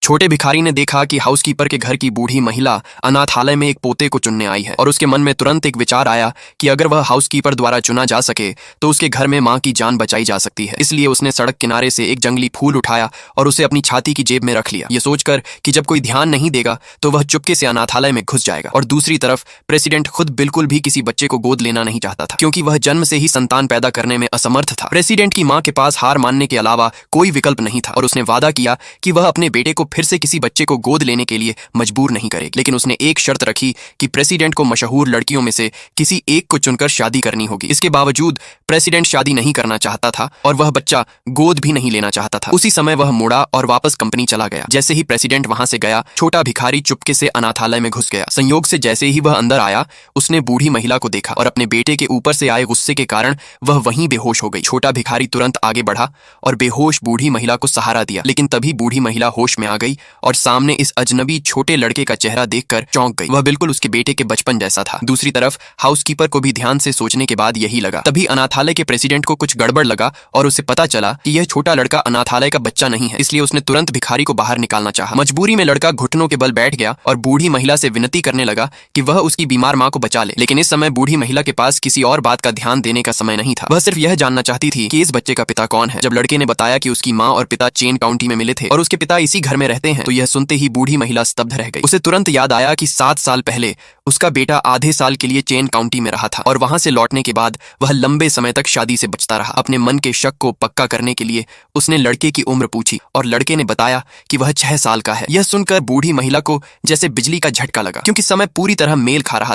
छोटे भिखारी ने देखा कि हाउसकीपर के घर की बूढ़ी महिला अनाथालय में एक पोते को चुनने आई है और उसके मन में तुरंत एक विचार आया कि अगर वह हाउसकीपर द्वारा चुना जा सके तो उसके घर में मां की जान बचाई जा सकती है। इसलिए उसने सड़क किनारे से एक जंगली फूल उठाया और उसे अपनी छाती की जेब में रख लिया, ये सोचकर कि जब कोई ध्यान नहीं देगा तो वह चुपके से अनाथालय में घुस जाएगा। और दूसरी तरफ प्रेसिडेंट खुद बिल्कुल भी किसी बच्चे को गोद लेना नहीं चाहता था, क्योंकि वह जन्म से ही संतान पैदा करने में असमर्थ था। प्रेसिडेंट की मां के पास हार मानने के अलावा कोई विकल्प नहीं था और उसने वादा किया कि वह अपने बेटे को फिर से किसी बच्चे को गोद लेने के लिए मजबूर नहीं करेगी। लेकिन उसने एक शर्त रखी कि प्रेसिडेंट को मशहूर लड़कियों में से किसी एक को चुनकर शादी करनी होगी। इसके बावजूद प्रेसिडेंट शादी नहीं करना चाहता था और वह बच्चा गोद भी नहीं लेना चाहता था। उसी समय वह मुड़ा और वापस कंपनी चला गया। जैसे ही प्रेसिडेंट वहां से गया, छोटा भिखारी चुपके से अनाथालय में घुस गया। संयोग से जैसे ही वह अंदर आया, उसने बूढ़ी महिला को देखा और अपने बेटे के ऊपर से आए गुस्से के कारण वह वहीं बेहोश हो गई। छोटा भिखारी तुरंत आगे बढ़ा और बेहोश बूढ़ी महिला को सहारा दिया, लेकिन तभी बूढ़ी महिला होश में आ गई और सामने इस अजनबी छोटे लड़के का चेहरा देखकर चौंक गई। वह बिल्कुल उसके बेटे के बचपन जैसा था। दूसरी तरफ हाउसकीपर को भी ध्यान से सोचने के बाद यही लगा। तभी अनाथालय के प्रेसिडेंट को कुछ गड़बड़ लगा और उसे पता चला कि यह छोटा लड़का अनाथालय का बच्चा नहीं है। इसलिए उसने तुरंत भिखारी को बाहर निकालना चाहा। मजबूरी में लड़का घुटनों के बल बैठ गया और बूढ़ी महिला से विनती करने लगा कि वह उसकी बीमार मां को बचा ले। लेकिन इस समय बूढ़ी महिला के पास किसी और बात का ध्यान देने का समय नहीं था। वह सिर्फ यह जानना चाहती थी कि इस बच्चे का पिता कौन है। जब लड़के ने बताया कि उसकी मां और पिता चेन काउंटी में मिले थे और उसके पिता इसी घर में रहते हैं, तो यह सुनते ही बूढ़ी महिला स्तब्ध रह गई। उसे तुरंत याद आया कि 7 साल पहले उसका बेटा आधे साल के लिए चेन काउंटी में रहा था और वहां से लौटने के बाद वह लंबे समय तक शादी से बचता रहा। अपने मन के शक को पक्का करने के लिए उसने लड़के की उम्र पूछी और लड़के ने बताया कि वह 6 साल का है। यह सुनकर बूढ़ी महिला को जैसे बिजली का झटका लगा, क्योंकि समय पूरी तरह मेल खा रहा था।